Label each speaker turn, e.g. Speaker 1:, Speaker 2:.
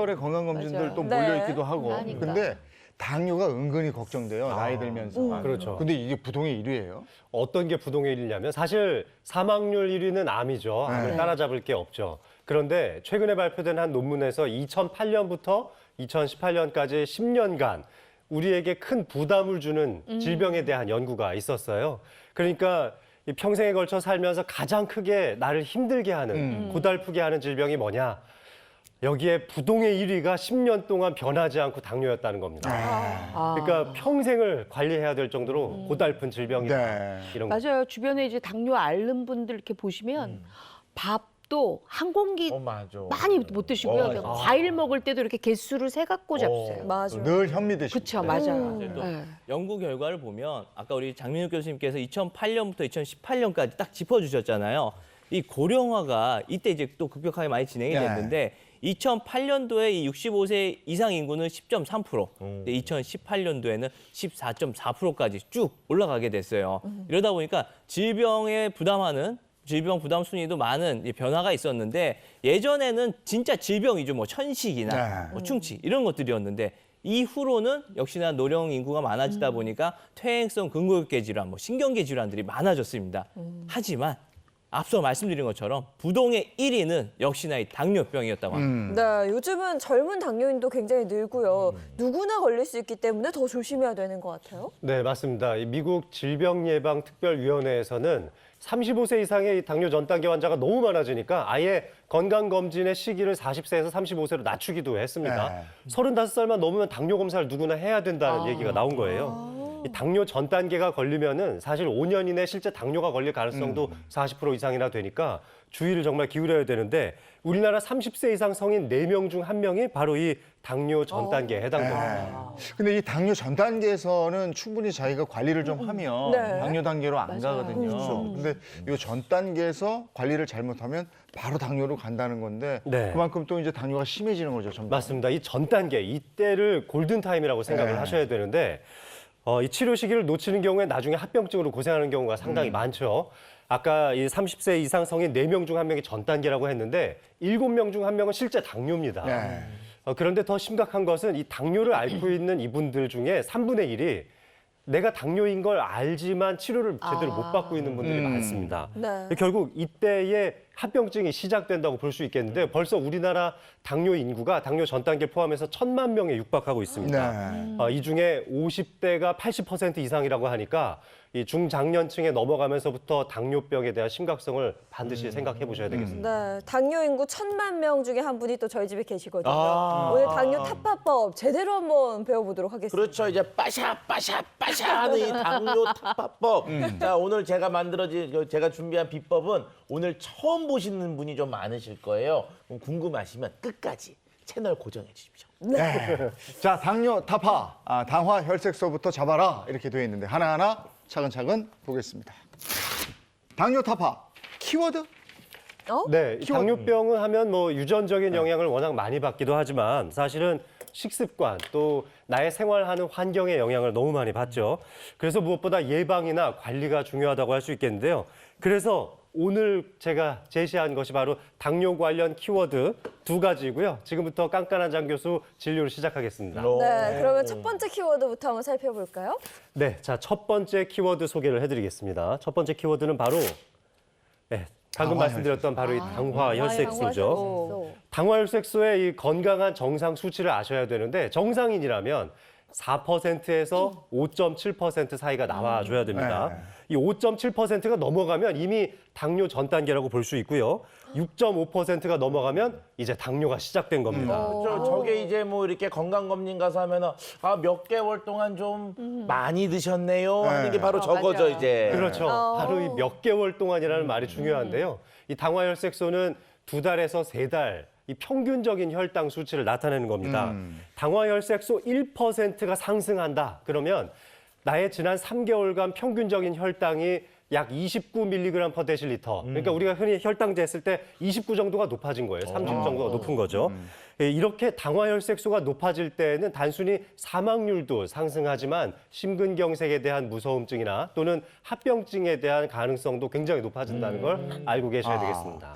Speaker 1: 별의별의 건강검진들
Speaker 2: 맞아요.
Speaker 1: 또
Speaker 3: 네.
Speaker 1: 몰려있기도 하고.
Speaker 2: 하니까.
Speaker 1: 근데 당뇨가 은근히 걱정돼요. 나이 들면서.
Speaker 4: 그렇죠.
Speaker 1: 근데 이게 부동의 1위예요?
Speaker 4: 어떤 게 부동의 1위냐면 사실 사망률 1위는 암이죠. 암을
Speaker 1: 네.
Speaker 4: 따라잡을 게 없죠. 그런데 최근에 발표된 한 논문에서 2008년부터 2018년까지 10년간 우리에게 큰 부담을 주는 질병에 대한 연구가 있었어요. 그러니까 이 평생에 걸쳐 살면서 가장 크게 나를 힘들게 하는, 고달프게 하는 질병이 뭐냐? 여기에 부동의 1위가 10년 동안 변하지 않고 당뇨였다는 겁니다. 그러니까 평생을 관리해야 될 정도로 고달픈 질병이다.
Speaker 1: 네.
Speaker 4: 이런 거.
Speaker 2: 맞아요. 주변에 이제 당뇨 앓는 분들 이렇게 보시면 밥도 한 공기
Speaker 5: 맞아.
Speaker 2: 많이 못 드시고요. 그냥 과일 먹을 때도 이렇게 개수를 세 갖고 잡수세요.
Speaker 3: 맞아.
Speaker 1: 늘 현미 드시고.
Speaker 2: 그렇죠, 맞아요.
Speaker 6: 또
Speaker 2: 네.
Speaker 6: 연구 결과를 보면 아까 우리 장민욱 교수님께서 2008년부터 2018년까지 딱 짚어주셨잖아요. 이 고령화가 이때 이제 또 급격하게 많이 진행이
Speaker 1: 네.
Speaker 6: 됐는데 2008년도에 이 65세 이상 인구는 10.3%, 2018년도에는 14.4%까지 쭉 올라가게 됐어요. 이러다 보니까 질병에 부담하는 질병 부담 순위도 많은 이 변화가 있었는데 예전에는 진짜 질병 위주 뭐 천식이나
Speaker 1: 네.
Speaker 6: 뭐 충치 이런 것들이었는데 이후로는 역시나 노령 인구가 많아지다 보니까 퇴행성 근골격 질환, 뭐 신경계 질환들이 많아졌습니다. 하지만 앞서 말씀드린 것처럼 부동의 1위는 역시나 이 당뇨병이었다고 합니다.
Speaker 3: 네, 요즘은 젊은 당뇨인도 굉장히 늘고요. 누구나 걸릴 수 있기 때문에 더 조심해야 되는 것 같아요.
Speaker 4: 네, 맞습니다. 이 미국 질병예방특별위원회에서는 35세 이상의 이 당뇨 전 단계 환자가 너무 많아지니까 아예 건강검진의 시기를 40세에서 35세로 낮추기도 했습니다.
Speaker 1: 네.
Speaker 4: 35살만 넘으면 당뇨 검사를 누구나 해야 된다는 얘기가 나온 거예요. 이 당뇨 전 단계가 걸리면은 사실 5년 이내 실제 당뇨가 걸릴 가능성도 40% 이상이나 되니까 주의를 정말 기울여야 되는데 우리나라 30세 이상 성인 4명 중 1명이 바로 이 당뇨 전 단계에 해당됩니다.
Speaker 1: 근데 이 당뇨 전 단계에서는 충분히 자기가 관리를 좀 하면
Speaker 3: 네.
Speaker 1: 당뇨 단계로 안 가거든요. 근데 이 전 단계에서 관리를 잘못하면 바로 당뇨로 간다는 건데
Speaker 4: 네.
Speaker 1: 그만큼 또 이제 당뇨가 심해지는 거죠. 점점.
Speaker 4: 맞습니다. 이 전 단계, 이때를 골든타임이라고 생각을
Speaker 1: 네.
Speaker 4: 하셔야 되는데 이 치료 시기를 놓치는 경우에 나중에 합병증으로 고생하는 경우가 상당히 많죠. 아까 이 30세 이상 성인 4명 중 1명이 전 단계라고 했는데 7명 중 1명은 실제 당뇨입니다.
Speaker 1: 네.
Speaker 4: 그런데 더 심각한 것은 이 당뇨를 앓고 있는 이분들 중에 3분의 1이 내가 당뇨인 걸 알지만 치료를 제대로 못 받고 있는 분들이 많습니다.
Speaker 3: 네.
Speaker 4: 결국 이때에 합병증이 시작된다고 볼 수 있겠는데 벌써 우리나라 당뇨 인구가 당뇨 전 단계 포함해서 1,000만 명에 육박하고 있습니다.
Speaker 1: 네.
Speaker 4: 이 중에 50대가 80% 이상이라고 하니까 이 중장년층에 넘어가면서부터 당뇨병에 대한 심각성을 반드시 생각해 보셔야 되겠습니다.
Speaker 3: 네, 당뇨 인구 1,000만 명 중에 한 분이 또 저희 집에 계시거든요.
Speaker 5: 아.
Speaker 3: 오늘 당뇨 타파법 제대로 한번 배워보도록 하겠습니다.
Speaker 5: 그렇죠. 이제 빠샤 하는 이 당뇨 타파법. 자, 오늘 제가 준비한 비법은 오늘 처음 보시는 분이 좀 많으실 거예요. 그럼 궁금하시면 끝까지 채널 고정해 주십시오.
Speaker 1: 네. 자, 당뇨 타파, 당화 혈색소부터 잡아라 이렇게 되어 있는데 하나하나 차근차근 보겠습니다. 당뇨 타파 키워드?
Speaker 4: 네, 이 당뇨병을 하면 뭐 유전적인 영향을 워낙 많이 받기도 하지만 사실은 식습관 또 나의 생활하는 환경의 영향을 너무 많이 받죠. 그래서 무엇보다 예방이나 관리가 중요하다고 할 수 있겠는데요. 그래서 오늘 제가 제시한 것이 바로 당뇨 관련 키워드 2가지고요. 지금부터 깐깐한 장 교수 진료를 시작하겠습니다.
Speaker 3: 네, 그러면 첫 번째 키워드부터 한번 살펴볼까요?
Speaker 4: 네, 자, 첫 번째 키워드 소개를 해드리겠습니다. 첫 번째 키워드는 바로 방금 말씀드렸던 바로 이 당화혈색소죠. 당화혈색소의 이 건강한 정상 수치를 아셔야 되는데 정상인이라면 4%에서 5.7% 사이가 나와줘야 됩니다. 이 5.7%가 넘어가면 이미 당뇨 전 단계라고 볼 수 있고요. 6.5%가 넘어가면 이제 당뇨가 시작된 겁니다.
Speaker 5: 저게 이제 뭐 이렇게 건강검진 가서 하면은 몇 개월 동안 좀 많이 드셨네요 하는 게 바로 저거죠,
Speaker 2: 맞아요.
Speaker 5: 이제.
Speaker 4: 그렇죠. 바로 이 몇 개월 동안이라는 말이 중요한데요. 이 당화혈색소는 2달에서 3달 이 평균적인 혈당 수치를 나타내는 겁니다. 당화혈색소 1%가 상승한다. 그러면 나의 지난 3개월간 평균적인 혈당이 약 29mg/dL. 그러니까 우리가 흔히 혈당 쟀을 때 29 정도가 높아진 거예요. 30 정도가 높은 거죠. 이렇게 당화혈색소가 높아질 때는 단순히 사망률도 상승하지만 심근경색에 대한 무서움증이나 또는 합병증에 대한 가능성도 굉장히 높아진다는 걸 알고 계셔야 되겠습니다.